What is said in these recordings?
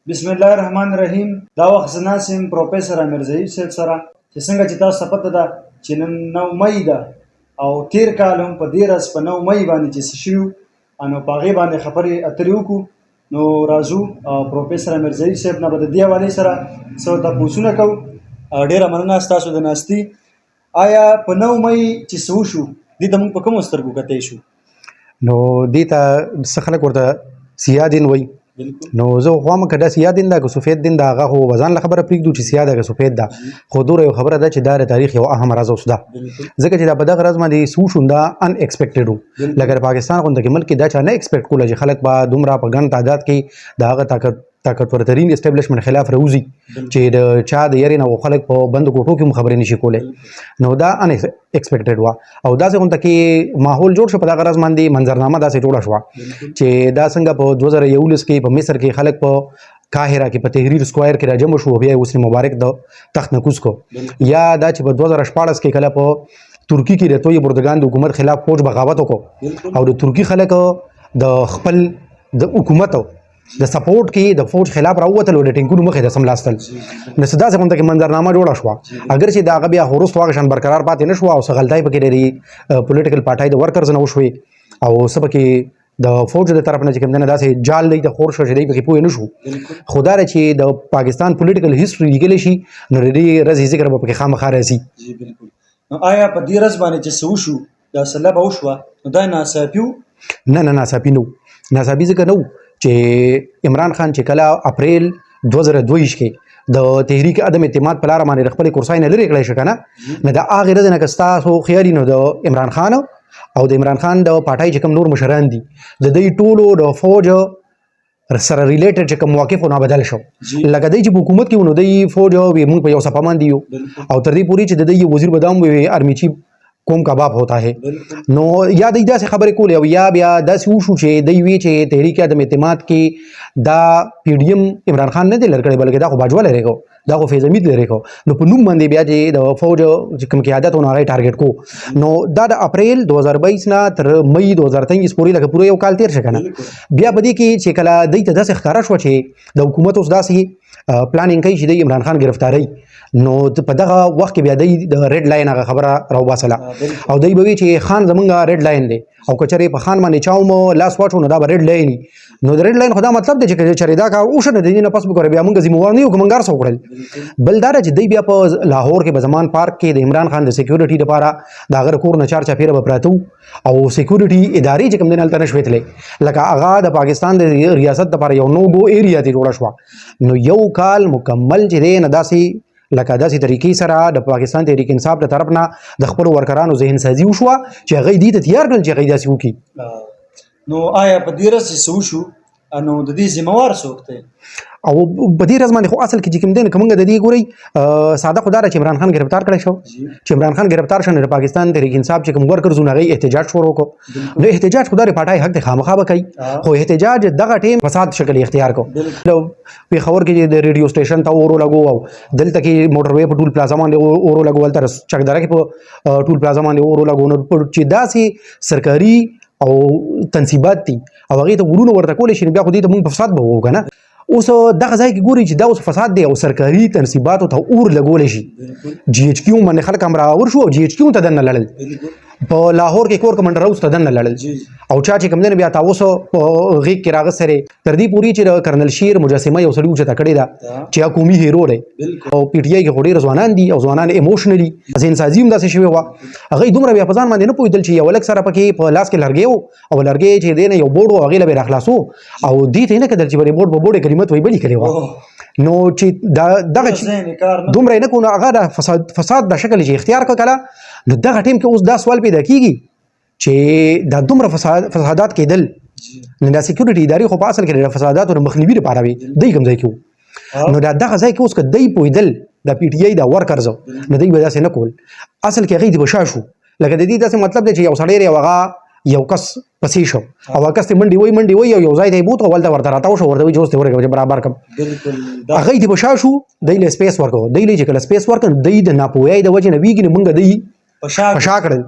بسم الله الرحمن الرحیم. دا وخت زه ناست یم پروفیسر امیر ضعیف صاحب سره چې څنګه چې تاسو ته پته ده چې نن 9 مۍ ده او تیر کال هم په دې ورځ په 9 مۍ باندې چې څه شوي نو په هغې باندې خبرې اترې وکړو. نو راځو پروفیسر امیر ضعیف صاحب نه به د دې حوالې سره څه تپوسونه کوو. ډېره مننه ستاسو د ناستي. آیا په 9 مۍ چې څه وشو دې ته موږ په کومو سترګو کتی شو؟ نو دې ته څه خلک ورته سیاه دین وایي. نو زه خو که دا سیاه دین ده که سفید دین ده هغه خو به ځان له خبره پرېږدو چې سیاه ده که سفید ده، خو دومره یو خبره ده چې دا د تاریخ یو اهم راز اوس ده، ځکه چې دا په دغه راز باندې څه وشو دا ان ایکسپیکټډ و. لکه د پاکستان غونډه کې ملک کې دا چا نه ایکسپیکټ کوله چې خلک به دومره په ګڼ تعداد کې د هغه طاقتورترین اسټابلیشمنټ خلاف راوځي چې د چا د یاري نه خلک په بندو کوټو کې هم خبرې نشي کولی. نو دا ان ایکسپیکټډ وه او داسې غونډه کې ماحول جوړ شو. په دغه راز باندې منظرنامه داسې جوړه شوه چې دا څنګه په 2011 کې په مصر کې خلک په قاهره کې په تحریر سکوائر کې راجمع شو، بیا حسنی مبارک د تخت نکوس کو، یا دا چې په 2014 کې کله په ترکی کې د توی اردوغان د حکومت خلاف فوج بغاوت وکړو او د ترکی خلک د خپل د حکومت د سپورټ کې د فوج خلاف راووتل او د ټینکونو مخې ته سملاستل. نو داسې غونډه کې منظرنامه جوړه شوه، اگر چې د هغه بیا وروسته هغه شان برقرار پاتې نه شوه او څه غلطۍ پکې ډېرې پولیټیکل پارټۍ د ورکرز نه وشوې او څه پکې د فوج د طرف نه چې کوم دی نه داسې جال دی ته خور شو چې دی پکې پوه نه شو. خو دا چې د پاکستان پولیټیکل هسټري لیکلی شي نو د دې ورځې ذکر به پکې خامخا راځي. نو آیا په دې ورځ باندې چې څه وشو دا سلبه وشوه نو دا ناڅاپي و؟ نه ناڅاپي نه و. ناڅاپي ځکه نه و چې عمران خان چې کله اپریل 2022 کې د تحریک عدم اعتماد په لاره باندې خپل کورسای نه لري کړی شو کنه، نه د هغې ورځې نه که ستاسو خیالي نو د عمران خان او د عمران خان د پارټۍ چې کوم نور مشران دي د دوی ټولو د فوج سره ریلیټډ چې کوم مواقف نه بدل شو. لکه دی چې په حکومت کې نو دی فوج موږ په یو صفمان دی او تر دې پورې چې د دوی وزیر بدام وي آرمی چیف کوم کباب ہوتا ہے. نو یا دی داسې خبرې کولې او یا بیا داسې وشو چې دی وی چې تحریک عدم اعتماد کې دا پی ډی ایم عمران خان نه دی لر کړی بلکې دا خو باجوه لري کو، دا خو فیض حمید لري کو. نو په نوم باندې بیا چې د فوج کوم قیادتونه هغه ټارګټ کو. نو دا د اپریل 2022 نه تر مئی 2023 پورې لکه پوره یو کال تیر شو کنه. بیا په دې کې چې کله دی ته داسې ښکاره شو چې د حکومت اوس داسې پلانینګ کوي چې د عمران خان گرفتاری، نو په دغه وخت کې بیا د ریډ لاین هغه خبره راوباسله او دی به وی چې خان زمونږ ریډ لاین دی او کچرې په خان باندې چاوم لاس واچو نو دا به ریډ لاین. نو د ریډ لاین خدا مطلب دی چې چرې دا کار اوښه نه دی نه پس وکړي بیا موږ ذمہوار نه یو کوم ګار سو کړل. بل دا چې دی بیا په لاهور کې په زمان پارک کې د عمران خان د سکیورټي لپاره دا غره کور نه چار چاپیره به پراته او سکیورټي ادارې چې کوم دنه تنه شوتلې لکه هغه د پاکستان د ریاست لپاره یو نو ګو ایریا ته جوړه شو. نو یو کال مکمل چې دی نه داسې لکه داسې طریقې سره د پاکستان تحریک انصاف له طرف نه د خپل ورکرانو ذهن سازي وشوه چې هغه دې ته تیار کړل چې هغه داسې وکړي. نو آیا په دې ورځ چې څه وشو نو د دې ذمہوار څوک دی؟ او په دې ورځ باندې خو اصل کې چې کوم دی نو که موږ د دې ګورئ ساده خو دا ده چې عمران خان گرفتار کړی شو. چې عمران خان گرفتار شو نو د پاکستان تحریک انصاف چې کوم ورکرز هغوی احتجاج شروع کړو. نو احتجاج خو دا د پارټۍ حق دی خامخا به کوي، خو احتجاج دغه ټیم فساد شکل اختیار کړو. پېښور کې د ریډیو سټیشن ته اور ولګو او دلته کې موټر وې په ټول پلازا باندې اور ولګو، هلته چکدره کې په ټول پلازا باندې اور ولګو. نو چې داسې سرکاري او تنصیبات دي او هغې ته ورونه ورته کولی شي نو بیا خو دې ته مونږ په فساد به ووایو که نه. اوس دغه ځای کې ګوري چې دا اوس فساد دی او سرکاري تنصیباتو ته اور لګولی شي. جی ایچ کیو باندې خلک هم راور شو او جی ایچ کیو ته دننه لړل، په لاهور کې کور کمانډر هاوس ته دننه لړل او چا چې کوم دی بیا تاسو په غیږ کې راغسرې تر دې پورې چې کرنل شیر مجسمه یو سړي اوچته کړې ده چې قومي هیرو دی او پی ټي آی کې خو ډېر ځوانان دي او ځوانان ایموشنلي ذهن سازي هم داسې شوې وه. هغوی دومره بیا په ځان باندې نه پوهېدل چې یو هلک سره پکې په لاس کې لرګی و او لرګی چې دی نه یو بورډ و هغې له به یې راخلاصو او دې ته یې نه کتل چې به بورډ په بورډ کلمت وایي بلې کړې وه. نو چې دغه دومره یې نه کړو نو هغه د فساد د شکل چې اختیار کړه کله نو دغه ټیم کې اوس دا سوال پیدا کېږي چې دا دومره فسادات کېدل نو دا سکیورټي ادارې خو په اصل کې د فساداتو د مخنیوي لپاره وي دی کوم ځای کې نو دا دغه ځای کې اوس که دی پوهېدل د پی ټي آی د ورکرز نو دی به داسې نه کول. اصل کې هغې دې به شا شو لکه د دې داسې مطلب دی چې یو سړی دی او هغه یو کس پسې شو او هغه کس ته منډې وایي او یو ځای ته یې بوت او هلته ورته راتاو شو ورته وایي چې اوس دې ورکړه چې برابر کړم. هغې دې به شا شو دی له سپیس ورکړو دی له چې کله سپیس ورکړه دی د ناپوهۍ د وجې نه ویږي نو موږ دی پشا کړل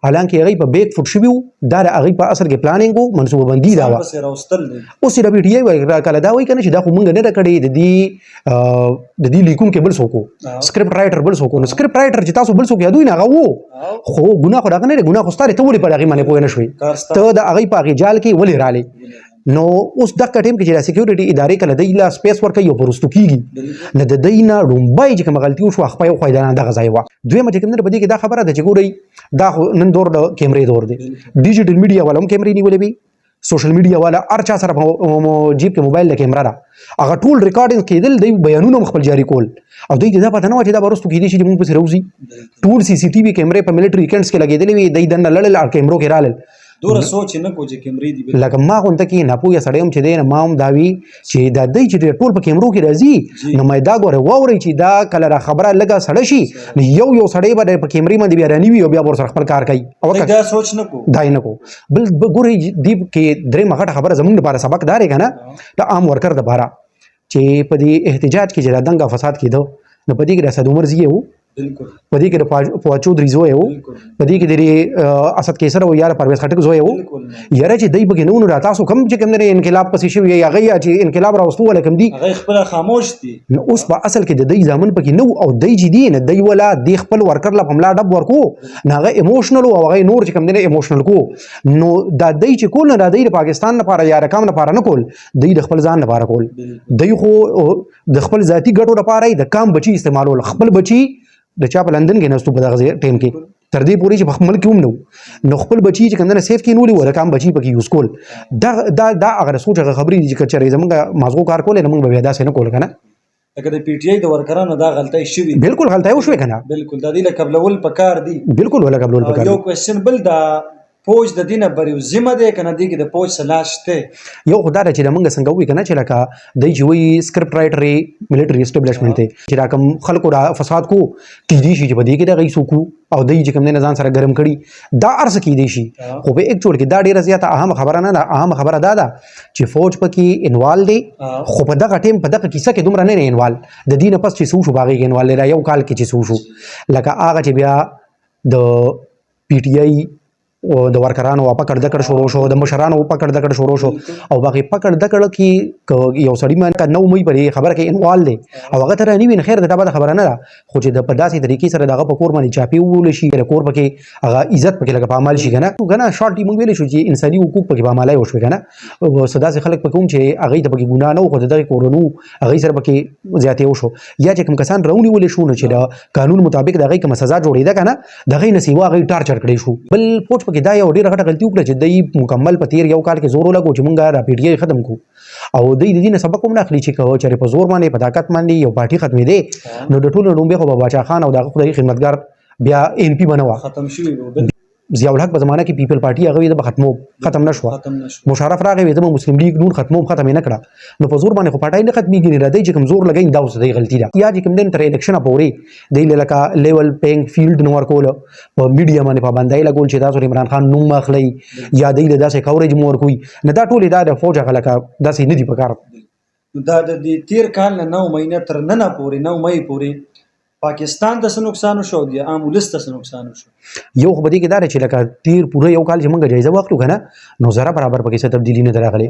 حالانکه هغه په بیک فوټ شوی دا هغه په اصل کې پلانینګ وو منصوبه بندي دا و اوس د پی ټی آی وایي کله دا وایي کنه چې دا خو مونږ نه کړی د دې لیکون کې بل څوک سکرپټ رائټر بل څوک نو سکرپټ رائټر چې تاسو بل څوک یادوي نه هغه وو خو ګناه خو دا نه ګناه خو ستاره ته ولې په هغه باندې پوه نه شوي ته د هغه په جال کې ولې رالی نو اوس دغه ټیم کې چې د سکیورټي ادارې کله د لا سپیس ورکوي او پرستو کیږي نه د دینه رومبای چې کوم غلطي وشو خپل خو دا دغه ځای و دوی مته کوم نه بده کې دا خبره ده چې ګوري دا نن دور د کیمرې دور دی ډیجیټل میډیا ولوم کیمرې نیولې وي سوشل میډیا والا ارچا سره جیب کې موبایل له کیمرا را هغه ټول ریکارډینګ کېدل د بیانونو خپل جاری کول او دوی دا پته نه و چې دا ورستو کې دي چې موږ په سروزي ټول سی سی ټي وي کیمرې په ملټري کینټس کې لګېدلې وي د دنه لړل کیمرو کې رالل دوره سوچ نه کو چې کیمرې دی لکه ما غونته کې نه پوهه سړی هم چې دی ما هم داوي چې دا دی چې ټول په کیمرو کې راځي نو مې دا ګوره واوري چې دا کله را خبره لګه سړی شي نو یو سړی به په کیمرې باندې بیا رانیوي او بیا ور سره خپل کار کوي او دا سوچ نه کو دای نه کو بل ګوري دی کې درې مغه خبره زمونږ لپاره سبق دار کنه دا عام ورکر د بارا چې په دې احتجاج کې چې دنګه فساد کېدو نو په دې کې د اسد عمر زیه وو په دې کې د فواد چودري زوی وو په دې کې د اسد کیسر او یار پرویز خټک زوی وو یاره چې دای بګینو نو تاسو کوم چې کوم د انقلاب پسې شوی یا غیا چې انقلاب راوستو ولکم دی هغه خپل خاموش دي نو اوس په اصل کې د دای ځامن پکې نو او دای چې دی نه دای ولا د خپل ورکر لا پملا ډب ورکو ناغه ایموشنل او هغه نور چې کوم دی ایموشنل کو نو دا دای چې کول نه د پاکستان لپاره یا رقم لپاره نه کول دای د خپل ځان لپاره کول دای خو د خپل ذاتی ګټو لپاره د کام بچي استعمالول خپل بچي د چا په لندن کې نستو په دغه ټیم کې تر دې پورې چې په ملک هم نو خپل بچي چې کندنه سیف کې نولي ورکه هم بچي پکې یوز کول دا هغه سوچ هغه خبرې چې کچره زمونږ مازغو کار کول نه موږ بیا داسې نه کول کنه لکه د پی ټی آی د ورکرانو دا غلطۍ شوې بالکل غلطۍ وشوې کنه بالکل د دې له قبلول پکار دي بالکل ولا قبلول پکار یو کوېسچن بل دا پوج د دینه بریو ذمہ ده کنه دی کې د پوج سلاش ته یو خدای چې موږ څنګه وی کنه چې لکه د جوړي سکرپټ رائټر ملټري اسټابلیشمنت ته چې راکم خلکو را فساد کو کې دي شي چې بده کې د غي سوکو او د چې کوم نه ځان سره ګرم کړي دا ارس کې دي شي خو به یک جوړ کې دا ډیره زیاته اهم خبره نه ده اهم خبره دا ده چې فوج پکې انوال دي خو په دغه ټیم په دغه کیسه کې دومره نه انوال د دینه پس چې سو شو باغې انوال لري یو کال کې چې سو شو لکه هغه چې بیا د پی ټی آی او د ورکرانو په پکړ دکړ شروع شو د مشرانو په پکړ دکړ شروع شو او باقي پکړ دکړ کې یو سړی مان کا نو مې پرې خبره کې انوال دي او هغه تر نیوین خیر د تابه خبره نه ده خو چې د پداسي طریقې سره دغه په کور باندې چاپی وول شي د کور پکې هغه عزت پکې لګ په عمل شي کنه شارټ ټیم ویل شو چې انساني حقوق پکې په عملای وشو کنه او صدا سي خلک پکوم چې هغه ته پکې ګناه نه خو دغه کورونو هغه سره پکې زیاتې وشو یا چې کوم کسان راونی ول شو چې د قانون مطابق دغه کوم سزا جوړیده کنه دغه نسیوا هغه ټارچر کړی شو بل پوښ پکې دا یو ډیره غټه غلطي وکړه چې دای مکمل په تیر یو کال کې زور لګو چې مونږه را پی ټی آی ختم کو او دای د دې نه سبق هم نه اخلي چې کوه چې په زور باندې په طاقت باندې یو پارټي ختمې دي نو د ټولو لومبه خو بابا خان او د خدای خدمتګار بیا ان پی بنوا ختم شوی ضیاء الحق په زمانه کې پیپل پارټي هغه د ختم نشو مشرف راغی د مسلم لیگ نور ختم نه کړه نو په زور باندې خو پټای نه ختميږي نه راځي چې کوم زور لګین دا اوس دی غلطی ده یا چې کوم دین تر الیکشن پورې دی لکه لیول پینګ فیلډ نور کول په میډیا باندې پابندای لګول چې تاسو عمران خان نوم اخلي یا دی له داسې کورج مور کوي نه دا ټول دا د فوج غلکه داسې نه دی پکار دا د تیر کال نه 9 مهینه تر نن پورې 9 مې پورې پاکستان د نقصان شو دی عام ولس د نقصان شو یو خو بدی کې دا چې لکه تیر پوره یو کال چې موږ جایزه واخلو کنه نو زره برابر پکې څه تبدیلی نه دراغلي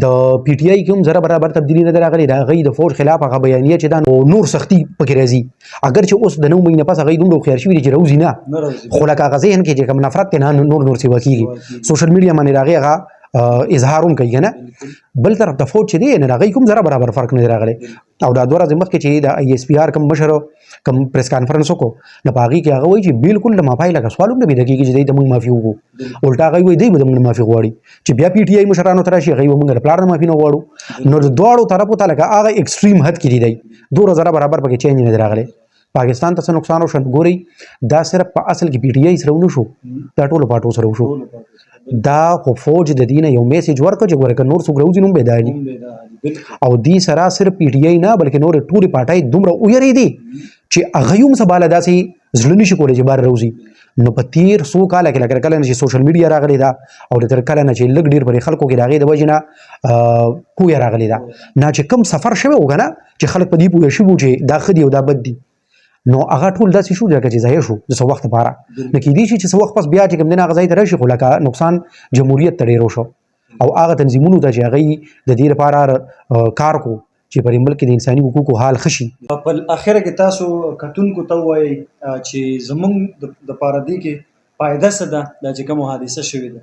د پی ټی آی کوم زره برابر تبدیلی نه دراغلي دا غي د فوج خلاف هغه بیانیه چې دا نور سختی پکې راځي اگر چې اوس د 9 مهینه پس هغه دومره خیر شوی چې روزي نه خو لکه هغه ذهن کې چې کوم نفرت نه نور سی وکیږي سوشل میډیا باندې راغی هغه اظهارون کوي کنه بل طرف د فوج چې دی نه راغی کوم زره برابر فرق نه راغلی او دا دوه ورځې مخکې چې د ای اس پی آر کوم مشر کوم پریس کانفرنس وکړو نه پاږي کې هغه وایي چې بالکل د مافای لکه سوالونه به دګي چې د موږ معافي وکړو الټا هغه وایي دی به موږ معافي غواړي چې بیا پی ټی آی مشرانو تر شي هغه موږ پلان معافي نه غواړو نو د دوړو طرفو ته لکه هغه ایکستریم حد کې دی دوه زره برابر پکې چینج نه راغلی پاکستان ته نقصان او شند ګوري دا صرف په اصل کې پی ټی آی سره ونه شو دا ټول پاټو سره وشو دا خو فوج د دینه یو میسج ورکړ چې ګوره نور څوک راوځي نو به دالي او دی سره صرف پی ټی آی نه بلکې نور ټول پټای دومره ویری دي چې هغه هم سباله داسې ځلنی شي کولای چې بار راوځي نو په تیر سو کال کې لکه کله چې سوشل میډیا راغلی دا او تر کله نه چې لګ ډیر پر خلکو کې راغی د وجنه کوی راغلی دا نه چې کم سفر شوی وګنه چې خلک په دې پوه شي چې دا خدي او دا بد دي نو هغه ټول داسې شو لکه چې ضایع شو د څه وخت لپاره نو کېدای شي چې څه وخت پس بیا چې کوم دی هغه ځای ته راشي خو لکه نقصان جمهوریت ته ډېر وشو او هغه تنظیمونو ته چې هغوی د دې لپاره کار کو چې پر ملک د انساني حقوقو حال ښه شي. په اخره کې تاسو کتونکو ته وایي چې زمونږ د پاره دې کې فایده څه ده دا چې کومه حادثه شوې ده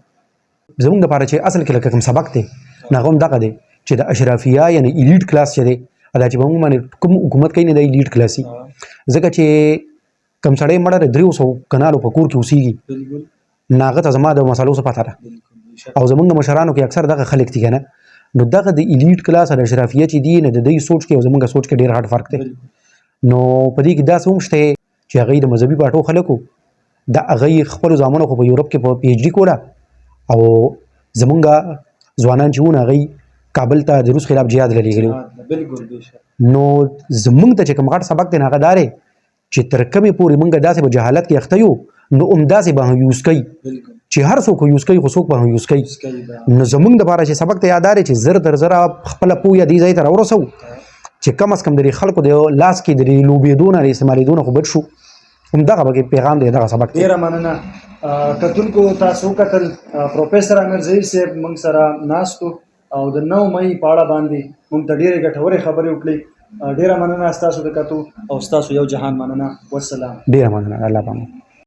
زمونږ لپاره چې اصل کې لکه کوم سبق دی نو هغه هم دغه دی چې د اشرافیه یعنی ایلیټ کلاس چې دی دا چې به موږ باندې کوم حکومت کوي نه د ایلیټ کلاس وي ځکه چې کوم سړی مړه د 300 کنالو په کور کې اوسېږي بالکل نو هغه ته زما د مسالو څه پته ده او زمونږ مشرانو کې اکثر دغه خلک دي که نه نو دغه د ایلیټ کلاس او د اشرافیه چې دي نه د دوی سوچ کې او زمونږ سوچ کې ډېر غټ فرق دی نو په دې کې داسې هم شته چې هغوی د مذهبي پاټو خلکو د هغوی خپلو زامنو خو په یورپ کې په پی ایچ ډي کوله او زمونږ ځوانان چې وو نو هغوی کابل ته د روس خلاف جهاد له لېږلي بالکل نو زمونږ ته چې کوم غټ سبق دی نو هغه دا دی چې تر کومې پورې مونږ داسې په جهالت کې اخته یو نو همداسې به هم یوز کوي چې هر څوک یوز کوي خو څوک به هم یوز کوي نو زمونږ دپاره چې سبق ته یادار چې زر در زره خپله پویه دې ځای ته راورسوو چې کم از کم د دې خلکو د لاس کې د دې لوبېدو نه د استعمالېدو نه خو بچ شو همدغه پکې پیغام دی دغه سبق دی. ډېره مننه کتونکو تاسو وکتل پروفیسر امیر ظهیر صاحب موږ سره ناست او د 9 مۍ په اړه باندې موږ ته ډېرې ګټورې خبرې وکړې ډېره مننه ستاسو د کتو او ستاسو یو جهان مننه والسلام. ډېره مننه الله پاک